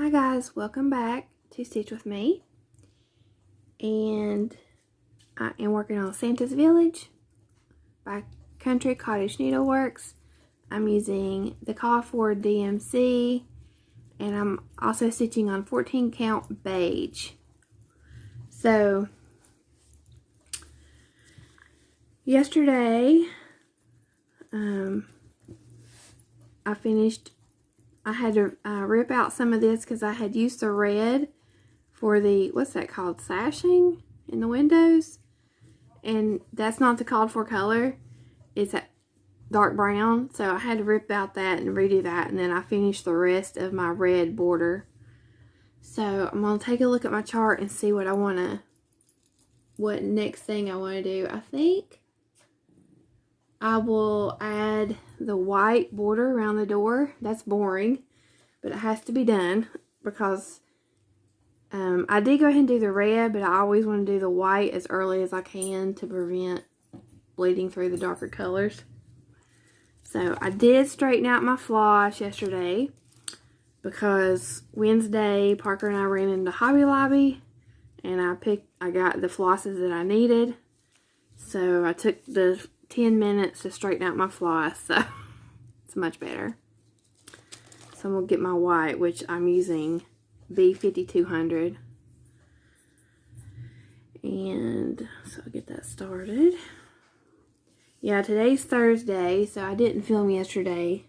Hi guys, welcome back to Stitch with me, and I am working on Santa's Village by Cottage Needleworks. I'm using the Call for DMC, and I'm also stitching on 14 count beige. So yesterday I had to rip out some of this because I had used the red for the, what's that called, sashing in the windows, and that's not the called for color. It's that dark brown, so I had to rip out that and redo that, and then I finished the rest of my red border. So I'm going to take a look at my chart and see what next thing I want to do. I think I will add the white border around the door. That's boring, but it has to be done because I did go ahead and do the red, but I always want to do the white as early as I can to prevent bleeding through the darker colors. So I did straighten out my floss yesterday because Wednesday Parker and I ran into Hobby Lobby and I got the flosses that I needed. So I took the 10 minutes to straighten out my floss, so it's much better. So I'm going to get my white, which I'm using B5200. And so I'll get that started. Yeah, today's Thursday, so I didn't film yesterday.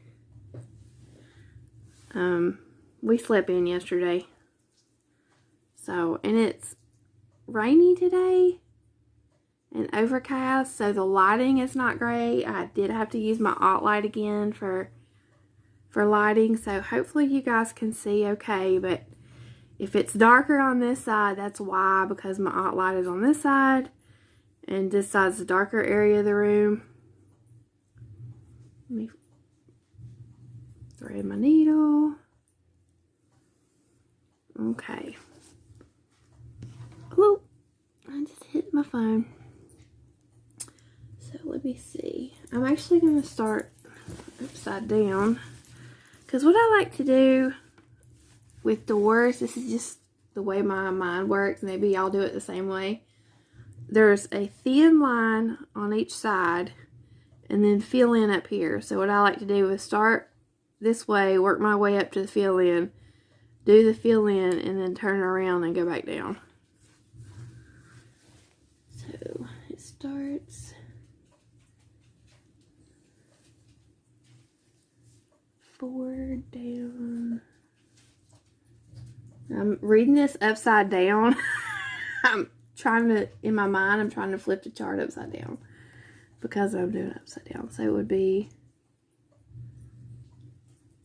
We slept in yesterday. So, and it's rainy today and overcast, so the lighting is not great. I did have to use my alt light again for lighting, so hopefully you guys can see okay. But if it's darker on this side, that's why, because my alt light is on this side and this side's the darker area of the room. Let me thread my needle. Okay. Whoop, I just hit my phone. So let me see. I'm actually going to start upside down, because what I like to do with doors, this is just the way my mind works, maybe y'all do it the same way. There's a thin line on each side and then fill in up here. So what I like to do is start this way, work my way up to the fill in, do the fill in, and then turn around and go back down. So it starts forward, down. I'm reading this upside down. In my mind, I'm trying to flip the chart upside down because I'm doing it upside down. So it would be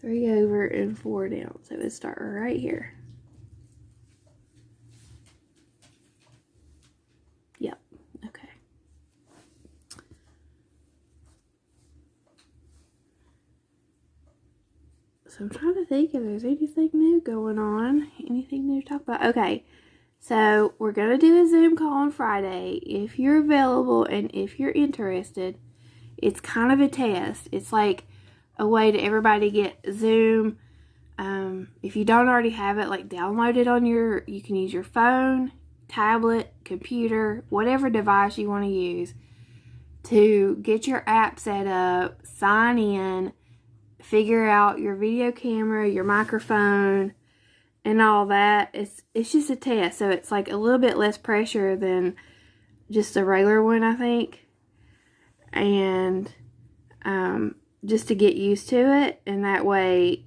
3 over and 4 down. So it would start right here. Yep. Okay. So I'm trying to think if there's anything new going on. Anything new to talk about? Okay. So we're going to do a Zoom call on Friday. If you're available and if you're interested, it's kind of a test. It's like a way to everybody get Zoom. If you don't already have it, like download it on you can use your phone, tablet, computer, whatever device you want to use to get your app set up, sign in, figure out your video camera, your microphone, and all that. It's just a test, so it's like a little bit less pressure than just a regular one, I think. And just to get used to it, and that way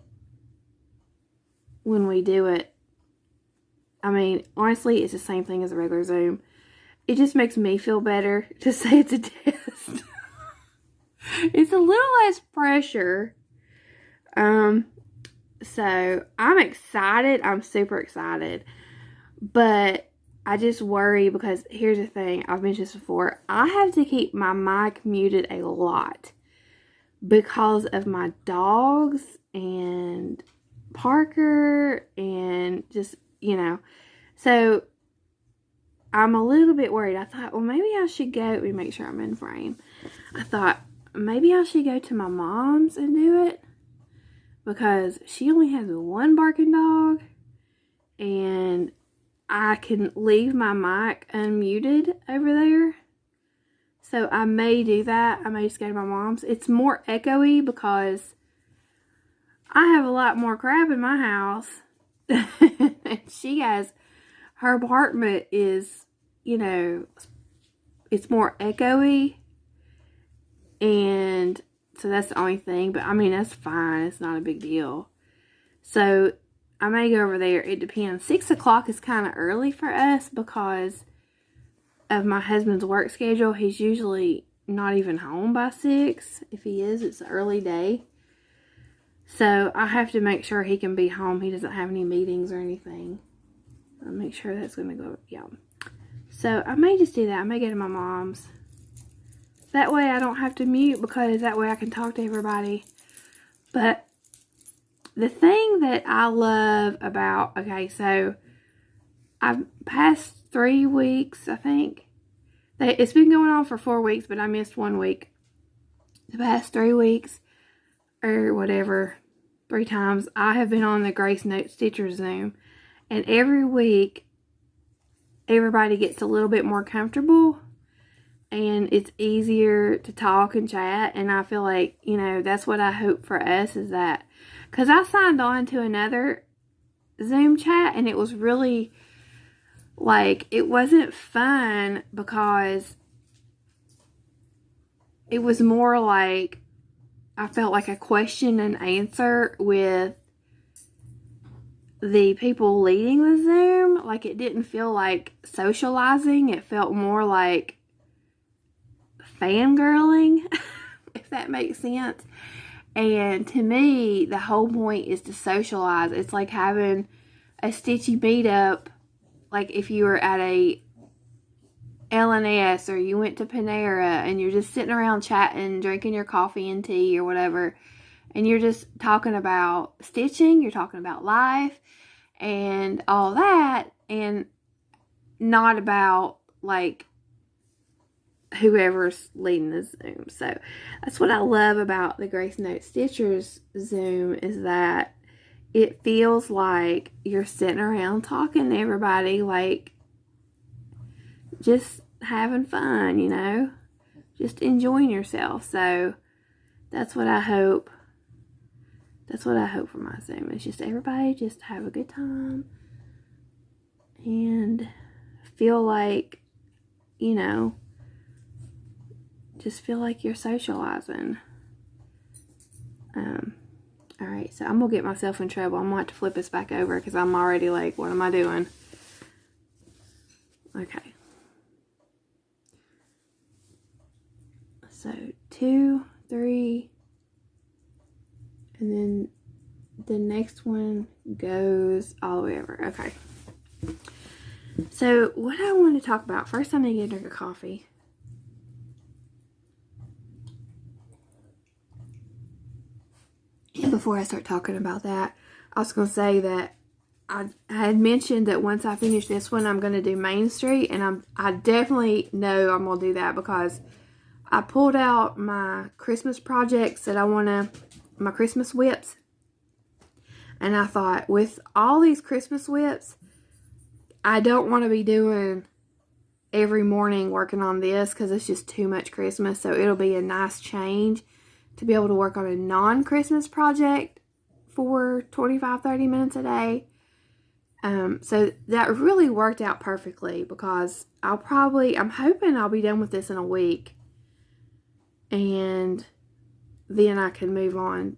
when we do it, I mean, honestly, it's the same thing as a regular Zoom. It just makes me feel better to say it's a test. It's a little less pressure. So I'm excited. I'm super excited. But I just worry because here's the thing. I've mentioned this before. I have to keep my mic muted a lot because of my dogs and Parker and just, so I'm a little bit worried. I thought, well, maybe I should go. Let me make sure I'm in frame. I thought maybe I should go to my mom's and do it because she only has one barking dog and I can leave my mic unmuted over there. So I may do that. I may just go to my mom's. It's more echoey because I have a lot more crap in my house. And she has, her apartment is, you know, it's more echoey. And so that's the only thing. But I mean, that's fine. It's not a big deal. So I may go over there. It depends. 6 o'clock is kind of early for us because of my husband's work schedule. He's usually not even home by 6. If he is, it's an early day. So I have to make sure he can be home. He doesn't have any meetings or anything. I'll make sure that's going to go. Yeah. So I may just do that. I may go to my mom's. That way I don't have to mute, because that way I can talk to everybody. But the thing that I love about, okay, so I've passed 3 weeks, I think. It's been going on for 4 weeks, but I missed 1 week. The past 3 weeks, or whatever, 3 times, I have been on the Grace Note Stitcher Zoom. And every week, everybody gets a little bit more comfortable. And it's easier to talk and chat. And I feel like, you know, that's what I hope for us, is that. Because I signed on to another Zoom chat, and it was really, like, it wasn't fun because it was more like, I felt like a question and answer with the people leading the Zoom. Like, it didn't feel like socializing. It felt more like fangirling, if that makes sense. And to me, the whole point is to socialize. It's like having a stitchy meetup, like if you were at a L&S or you went to Panera and you're just sitting around chatting, drinking your coffee and tea or whatever, and you're just talking about stitching, you're talking about life and all that, and not about like whoever's leading the Zoom. So that's what I love about the Grace Note Stitchers Zoom, is that it feels like you're sitting around talking to everybody, like just having fun, you know, just enjoying yourself. So that's what I hope. That's what I hope for my Zoom. It's just everybody just have a good time and feel like, you know, just feel like you're socializing. Alright, so I'm going to get myself in trouble. I'm going to have to flip this back over because I'm already like, what am I doing? Okay. So 2, 3, and then the next one goes all the way over. Okay. So what I want to talk about, first I'm going to get a drink of coffee. And before I start talking about that, I was going to say that I had mentioned that once I finish this one, I'm going to do Main Street. And I definitely know I'm going to do that because I pulled out my Christmas projects that I want to, my Christmas whips. And I thought, with all these Christmas whips, I don't want to be doing every morning working on this because it's just too much Christmas. So it'll be a nice change to be able to work on a non-Christmas project for 25-30 minutes a day. So that really worked out perfectly because I'm hoping I'll be done with this in a week. And then I can move on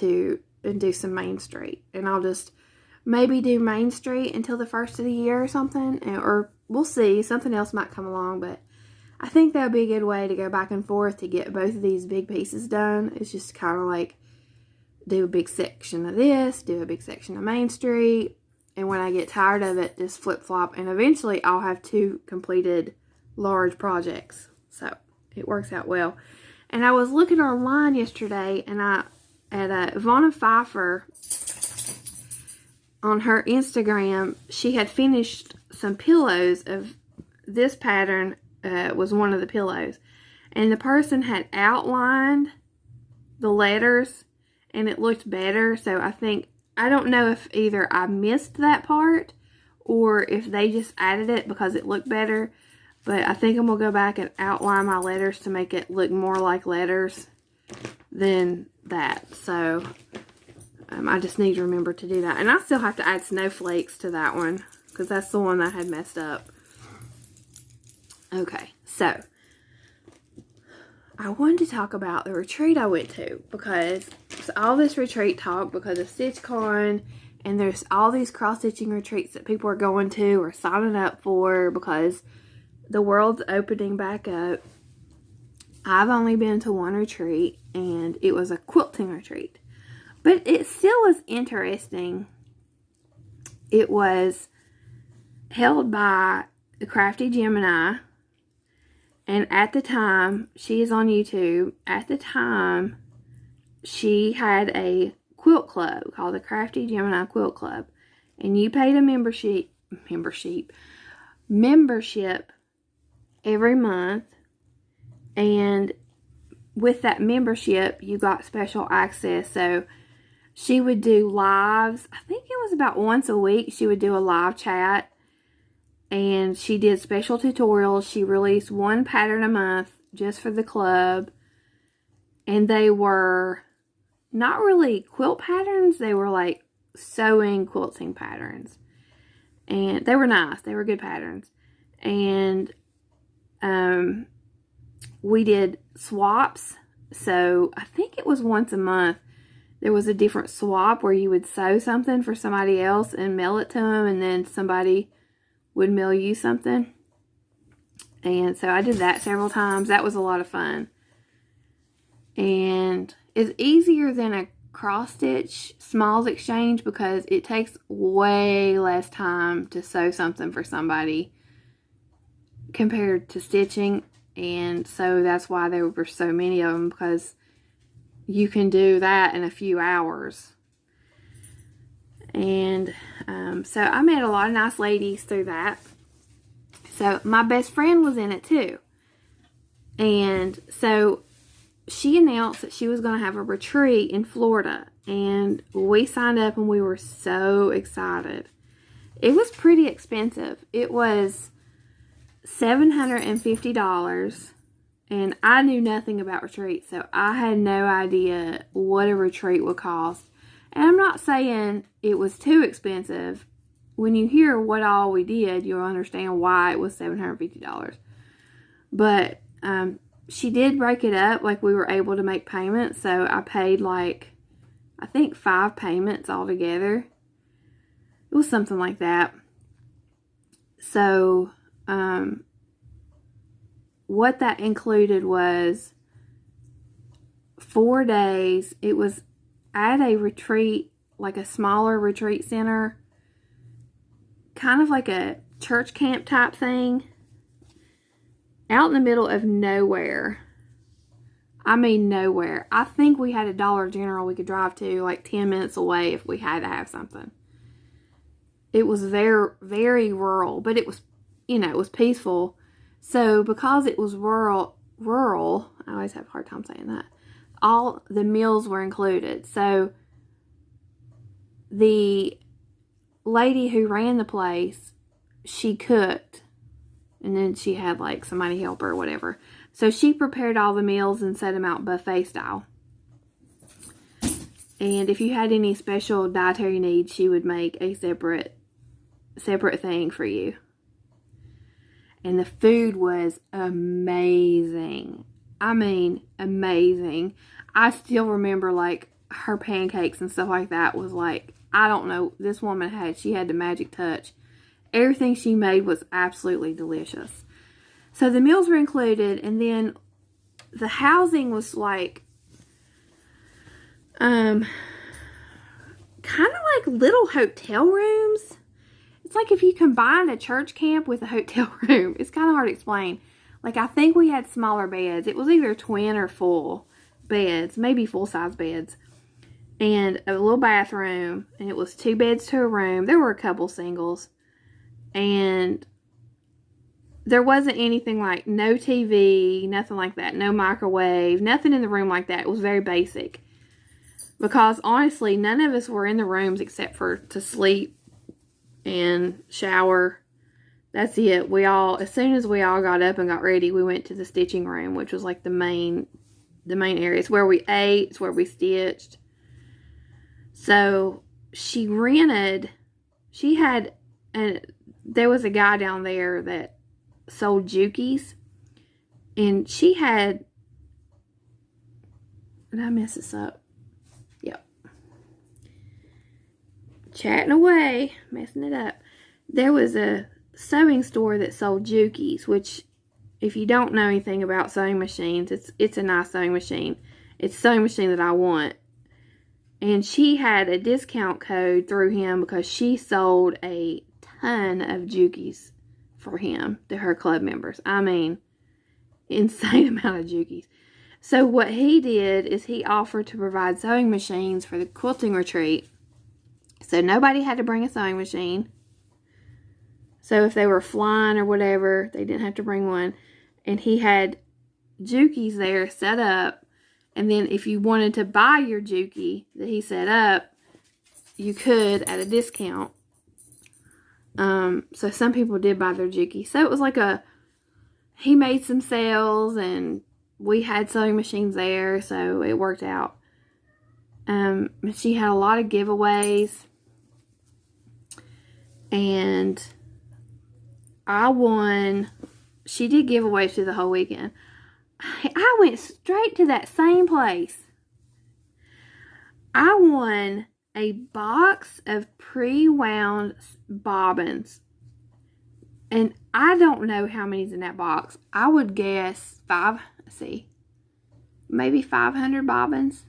and do some Main Street. And I'll just maybe do Main Street until the first of the year or something. Or we'll see. Something else might come along. But I think that would be a good way to go back and forth to get both of these big pieces done. It's just kind of like do a big section of this, do a big section of Main Street. And when I get tired of it, just flip-flop. And eventually I'll have 2 completed large projects. So it works out well. And I was looking online yesterday, and at Vonna Pfeiffer on her Instagram, she had finished some pillows of this pattern. Was one of the pillows, and the person had outlined the letters, and it looked better. So I think I don't know if either I missed that part or if they just added it because it looked better. But I think I'm going to go back and outline my letters to make it look more like letters than that. So I just need to remember to do that. And I still have to add snowflakes to that one because that's the one that I had messed up. Okay, so I wanted to talk about the retreat I went to because it's all this retreat talk because of StitchCon, and there's all these cross-stitching retreats that people are going to or signing up for because the world's opening back up. I've only been to one retreat, and it was a quilting retreat. But it still was interesting. It was held by the Crafty Gemini. And at the time, she is on YouTube. At the time, she had a quilt club called the Crafty Gemini Quilt Club. And you paid a membership every month. And with that membership, you got special access. So she would do lives. I think it was about once a week. She would do a live chat. And she did special tutorials. She released one pattern a month just for the club. And they were not really quilt patterns. They were like sewing quilting patterns. And they were nice. They were good patterns. And we did swaps. So I think it was once a month. There was a different swap where you would sew something for somebody else and mail it to them. And then somebody would mail you something. And so I did that several times. That was a lot of fun. And it's easier than a cross stitch smalls exchange because it takes way less time to sew something for somebody compared to stitching. And so that's why there were so many of them, because you can do that in a few hours. And so I met a lot of nice ladies through that. So my best friend was in it too. And so she announced that she was going to have a retreat in Florida. And we signed up and we were so excited. It was pretty expensive. It was $750. And I knew nothing about retreats. So I had no idea what a retreat would cost. And I'm not saying it was too expensive. When you hear what all we did, you'll understand why it was $750. But she did break it up. Like, we were able to make payments. So I paid like, I think 5 payments altogether. It was something like that. So what that included was 4 days. It was at a retreat, like a smaller retreat center, kind of like a church camp type thing, out in the middle of nowhere. I mean nowhere. I think we had a Dollar General we could drive to like 10 minutes away if we had to have something. It was very, very rural, but it was, you know, it was peaceful. So because it was rural, I always have a hard time saying that, all the meals were included. So the lady who ran the place, she cooked, and then she had like somebody help her or whatever. So she prepared all the meals and set them out buffet style. And if you had any special dietary needs, she would make a separate thing for you. And the food was amazing. I mean, amazing. I still remember like her pancakes and stuff like that was like, I don't know, this woman she had the magic touch. Everything she made was absolutely delicious. So the meals were included, and then the housing was like, kind of like little hotel rooms. It's like if you combine a church camp with a hotel room. It's kind of hard to explain. Like, I think we had smaller beds. It was either twin or full beds, maybe full-size beds. And a little bathroom, and it was 2 beds to a room. There were a couple singles. And there wasn't anything like no TV, nothing like that. No microwave, nothing in the room like that. It was very basic. Because honestly, none of us were in the rooms except for to sleep and shower. That's it. As soon as we all got up and got ready, we went to the stitching room, which was like the main area. It's where we ate. It's where we stitched. So there was a guy down there that sold Jukies, and she had, did I mess this up? Yep. Chatting away, messing it up. There was a sewing store that sold Jukies, which, if you don't know anything about sewing machines, it's a nice sewing machine. It's a sewing machine that I want. And she had a discount code through him because she sold a ton of Jukies for him to her club members. I mean, insane amount of Jukies. So what he did is he offered to provide sewing machines for the quilting retreat. So nobody had to bring a sewing machine. So if they were flying or whatever, they didn't have to bring one. And he had Jukies there set up. And then if you wanted to buy your Juki that he set up, you could at a discount. So some people did buy their Juki. So it was like he made some sales and we had sewing machines there. So it worked out. She had a lot of giveaways. And I won. She did giveaways through the whole weekend. I went straight to that same place. I won a box of pre-wound bobbins. And I don't know how many's in that box. I would guess maybe 500 bobbins.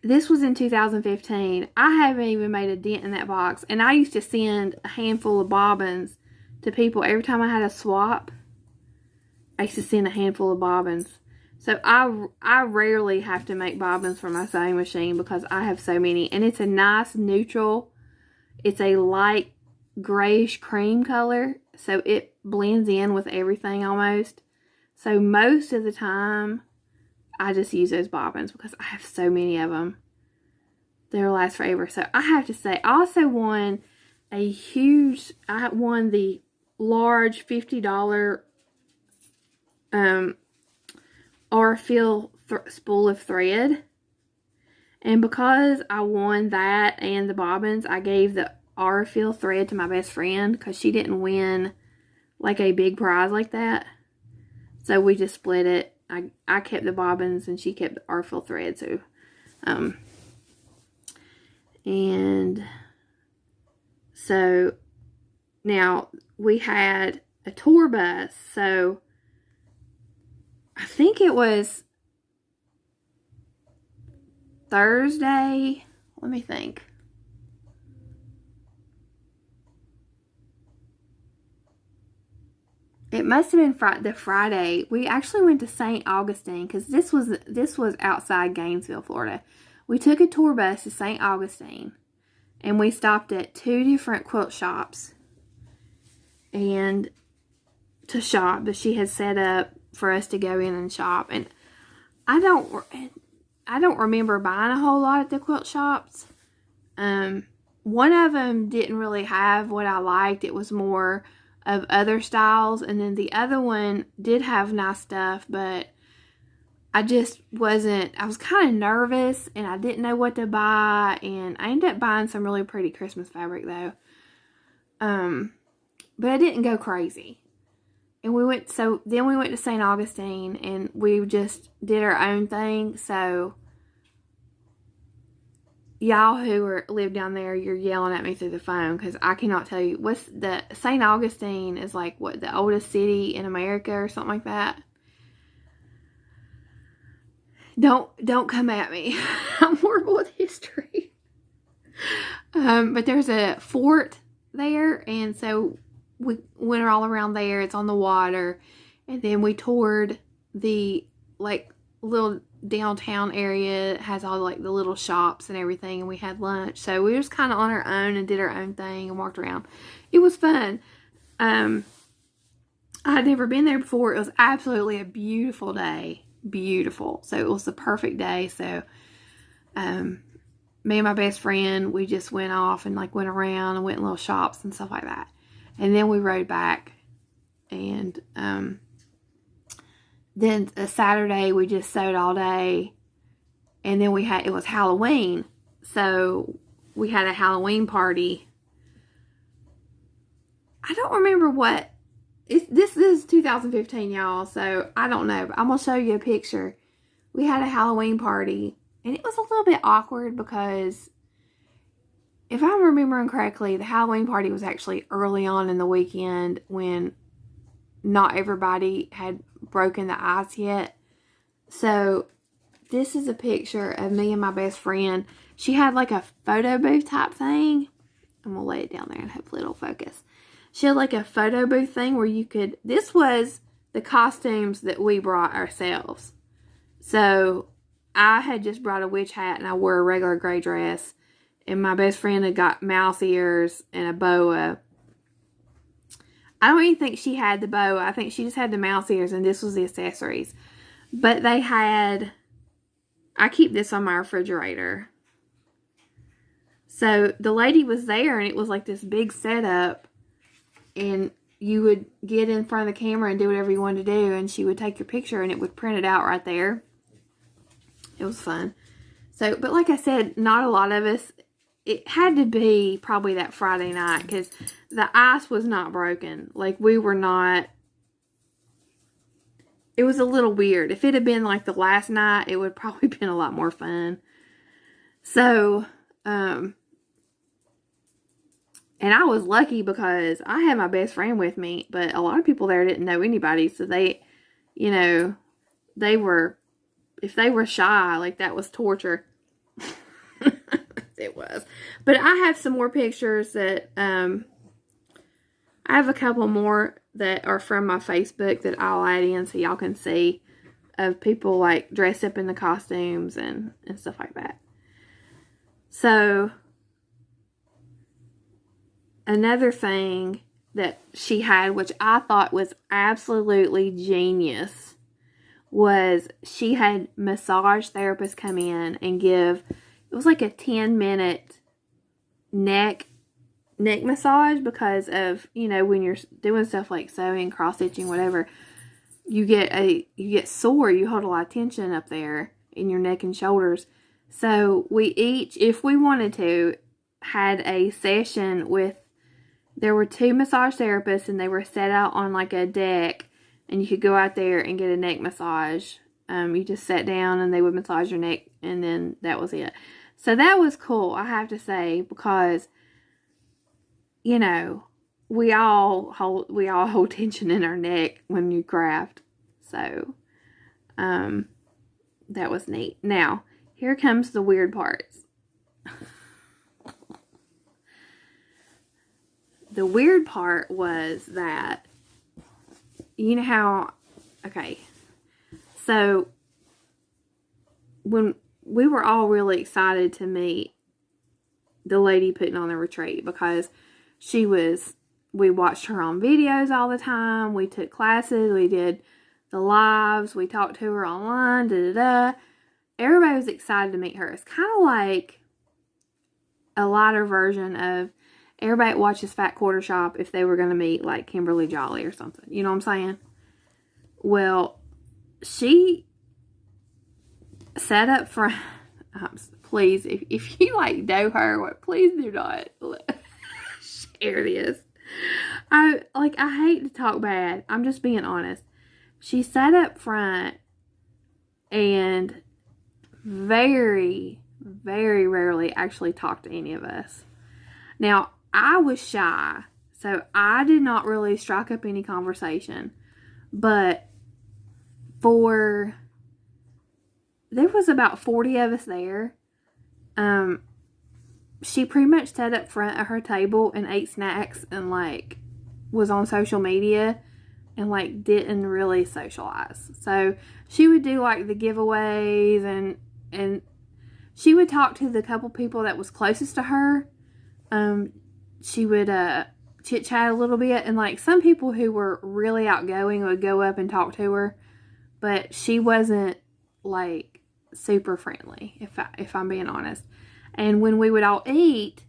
This was in 2015. I haven't even made a dent in that box. And I used to send a handful of bobbins to people every time I had a swap. I used to send a handful of bobbins. So I rarely have to make bobbins for my sewing machine because I have so many. And it's a nice neutral. It's a light grayish cream color. So it blends in with everything almost. So most of the time, I just use those bobbins because I have so many of them. They'll last forever. So I have to say, I also won I won the large $50 Arfil spool of thread. And because I won that and the bobbins, I gave the Arfil thread to my best friend because she didn't win like a big prize like that. So we just split it. I kept the bobbins and she kept the Arfil thread. So, and so now we had a tour bus. So I think it was Thursday. Let me think. It must have been the Friday. We actually went to St. Augustine because this was outside Gainesville, Florida. We took a tour bus to St. Augustine and we stopped at 2 different quilt shops and to shop that she had set up for us to go in and shop. And I don't remember buying a whole lot at the quilt shops. One of them didn't really have what I liked. It was more of other styles, and then the other one did have nice stuff, but I was kind of nervous and I didn't know what to buy, and I ended up buying some really pretty Christmas fabric though. But I didn't go crazy. And then we went to St. Augustine and we just did our own thing. So y'all who live down there, you're yelling at me through the phone because I cannot tell you. St. Augustine is like the oldest city in America or something like that. Don't come at me. I'm horrible with history. But there's a fort there, and so we went all around there. It's on the water, and then we toured the little downtown area. It has all the little shops and everything, and we had lunch. So we were just kind of on our own and did our own thing and walked around. It was fun. I had never been there before. It was absolutely a beautiful day. beautiful. So it was the perfect day. So me and my best friend, we just went off and like went around and went in little shops and stuff like that. And then we rode back, and then a Saturday we just sewed all day, and then it was Halloween, so we had a Halloween party. I don't remember what this is 2015, y'all, so I don't know, but I'm gonna show you a picture. We had a Halloween party, and it was a little bit awkward because if I'm remembering correctly, the Halloween party was actually early on in the weekend when not everybody had broken the ice yet. So this is a picture of me and my best friend. She had like a photo booth type thing. I'm gonna lay it down there and hopefully it'll focus. She had like a photo booth thing where you could, this was the costumes that we brought ourselves. So I had just brought a witch hat and I wore a regular gray dress. And my best friend had got mouse ears and a boa. I don't even think she had the boa. I think she just had the mouse ears, and this was the accessories. But they had, I keep this on my refrigerator. So the lady was there, and it was like this big setup. And you would get in front of the camera and do whatever you wanted to do, and she would take your picture, and it would print it out right there. It was fun. So, but like I said, not a lot of us. It had to be probably that Friday night because the ice was not broken. Like, we were not. It was a little weird. If it had been like the last night, it would probably been a lot more fun. So, and I was lucky because I had my best friend with me, but a lot of people there didn't know anybody. So they, you know, if they were shy, like that was torture. It was. But I have some more pictures that, I have a couple more that are from my Facebook that I'll add in so y'all can see of people like dressed up in the costumes and stuff like that. So, another thing that she had, which I thought was absolutely genius, was she had massage therapists come in and give, it was like a 10-minute neck massage because of, you know, when you're doing stuff like sewing, cross stitching, whatever, you get sore, you hold a lot of tension up there in your neck and shoulders. So we each, if we wanted to, had a session with, there were 2 massage therapists, and they were set out on like a deck, and you could go out there and get a neck massage. You just sat down and they would massage your neck, and then that was it. So that was cool, I have to say, because, you know, we all hold tension in our neck when you craft. So, that was neat. Now, here comes the weird parts. The weird part was that, you know how, okay, so when we were all really excited to meet the lady putting on the retreat because we watched her on videos all the time. We took classes. We did the lives. We talked to her online. Everybody was excited to meet her. It's kind of like a lighter version of everybody that watches Fat Quarter Shop if they were going to meet like Kimberly Jolly or something. You know what I'm saying? Well, she sat up front. Please, if you like know her, please do not share this. I hate to talk bad. I'm just being honest. She sat up front and very, very rarely actually talked to any of us. Now, I was shy, so I did not really strike up any conversation. But there was about 40 of us there. She pretty much sat up front at her table and ate snacks and like was on social media and like didn't really socialize. So she would do like the giveaways and she would talk to the couple people that was closest to her. She would chit chat a little bit, and like some people who were really outgoing would go up and talk to her. but she wasn't like super friendly, if I'm being honest. And when we would all eat,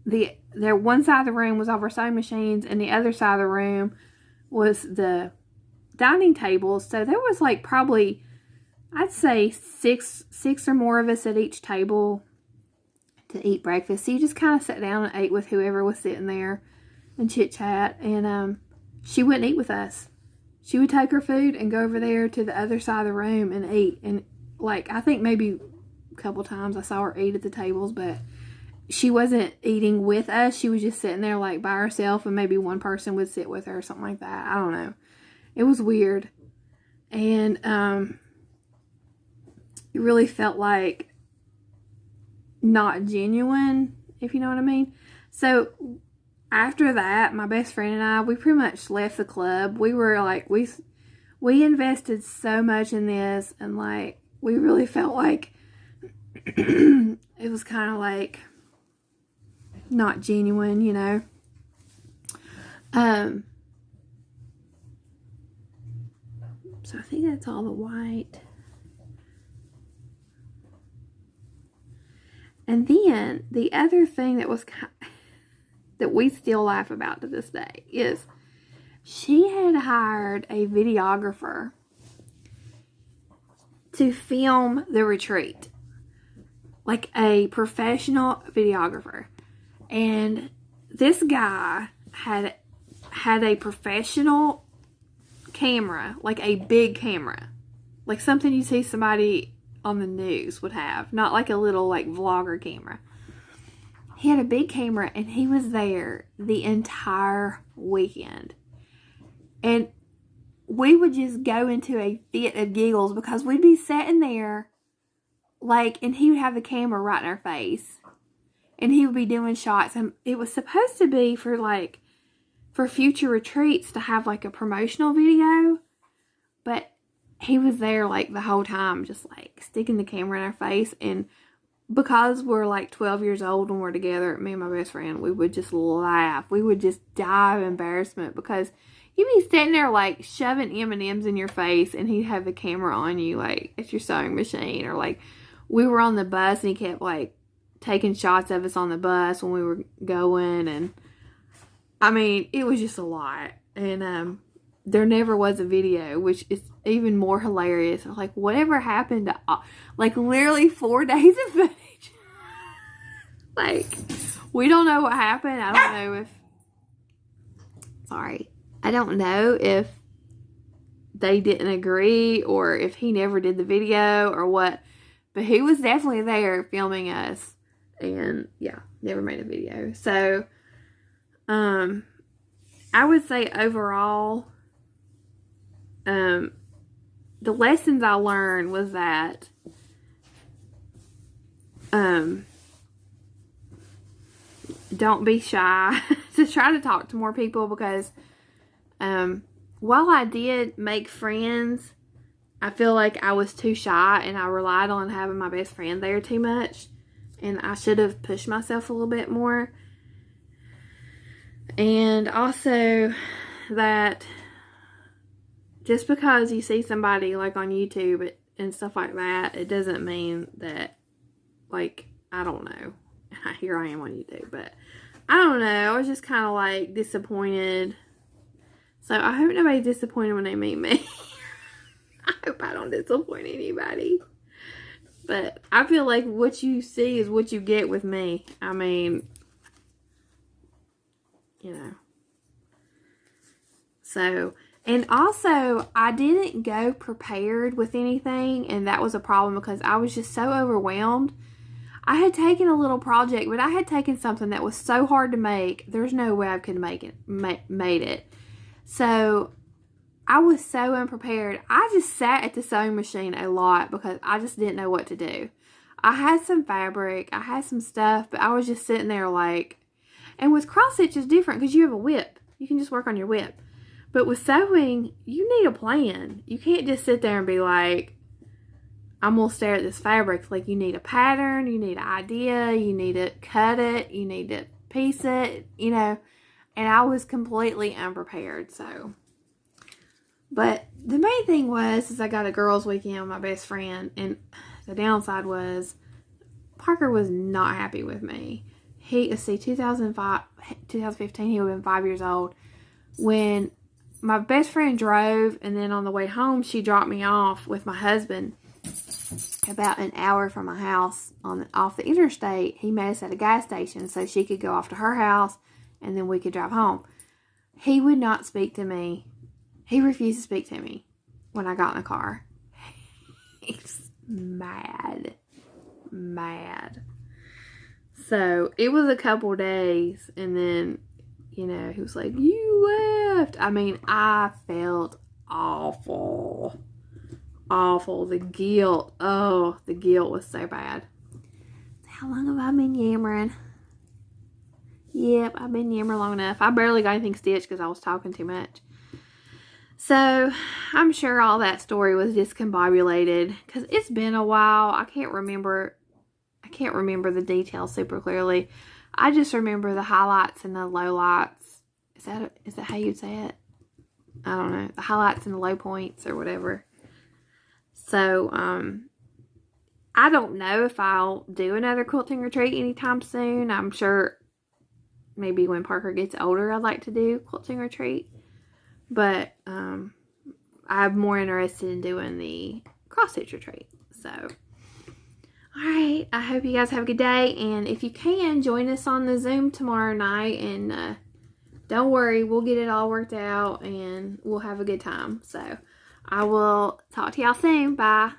there one side of the room was all our sewing machines, and the other side of the room was the dining tables. So there was like probably, I'd say six or more of us at each table to eat breakfast. So you just kind of sat down and ate with whoever was sitting there and chit chat. And she wouldn't eat with us. She would take her food and go over there to the other side of the room and eat. And like, I think maybe a couple times I saw her eat at the tables, but she wasn't eating with us. She was just sitting there like by herself, and maybe one person would sit with her or something like that. I don't know. It was weird. And it really felt like not genuine, if you know what I mean. So after that, my best friend and I, we pretty much left the club. We were like, we invested so much in this, and like we really felt like it was kind of like not genuine, you know. So I think that's all the white. And then the other thing that was that we still laugh about to this day is she had hired a videographer to film the retreat, like a professional videographer. And this guy had a professional camera, like a big camera, like something you see somebody on the news would have, not like a little like vlogger camera. He had a big camera, and he was there the entire weekend. And we would just go into a fit of giggles because we'd be sitting there like, and he would have the camera right in our face, and he would be doing shots. And it was supposed to be for future retreats to have like a promotional video, but he was there like the whole time, just like sticking the camera in our face. And because we're like 12 years old when we're together, me and my best friend, we would just laugh. We would just die of embarrassment because you'd be sitting there like shoving M&Ms in your face, and he'd have the camera on you like at your sewing machine. Or like we were on the bus, and he kept like taking shots of us on the bus when we were going. And I mean, it was just a lot. And there never was a video, which is even more hilarious. Like, whatever happened to like literally 4 days of footage? Like, we don't know what happened. I don't know if they didn't agree, or if he never did the video, or what. But he was definitely there filming us. And yeah, never made a video. So I would say overall, the lessons I learned was that don't be shy. To try to talk to more people, because while I did make friends, I feel like I was too shy, and I relied on having my best friend there too much, and I should have pushed myself a little bit more. And also that just because you see somebody like on YouTube and stuff like that, it doesn't mean that, like, I don't know. Here I am on YouTube, but I don't know. I was just kind of like disappointed. So I hope nobody's disappointed when they meet me. I hope I don't disappoint anybody. But I feel like what you see is what you get with me. I mean, you know. So, and also, I didn't go prepared with anything, and that was a problem because I was just so overwhelmed. I had taken a little project, but I had taken something that was so hard to make, there's no way I could made it. So, I was so unprepared. I just sat at the sewing machine a lot because I just didn't know what to do. I had some fabric, I had some stuff, but I was just sitting there like, and with cross stitch it's different because you have a whip. You can just work on your whip. But with sewing, you need a plan. You can't just sit there and be like, I'm going to stare at this fabric. Like, you need a pattern, you need an idea, you need to cut it, you need to piece it, you know. And I was completely unprepared, so. But the main thing was, is I got a girls' weekend with my best friend, and the downside was Parker was not happy with me. Let's see, 2015, he would have been 5 years old. When my best friend drove, and then on the way home, she dropped me off with my husband about an hour from my house off the interstate. He met us at a gas station so she could go off to her house, and then we could drive home. He would not speak to me. He refused to speak to me when I got in the car. He's mad. So it was a couple days, and then, you know, he was like, you left. I mean, I felt awful. The guilt. Oh, the guilt was so bad. How long have I been yammering? Yep, I've been yammering long enough. I barely got anything stitched because I was talking too much. So, I'm sure all that story was discombobulated because it's been a while. I can't remember the details super clearly. I just remember the highlights and the lowlights. Is that how you'd say it? I don't know. The highlights and the low points or whatever. So, I don't know if I'll do another quilting retreat anytime soon. I'm sure maybe when Parker gets older, I'd like to do quilting retreat. But I'm more interested in doing the cross-stitch retreat. So, alright, I hope you guys have a good day. And if you can, join us on the Zoom tomorrow night. And don't worry, we'll get it all worked out and we'll have a good time. So, I will talk to y'all soon. Bye.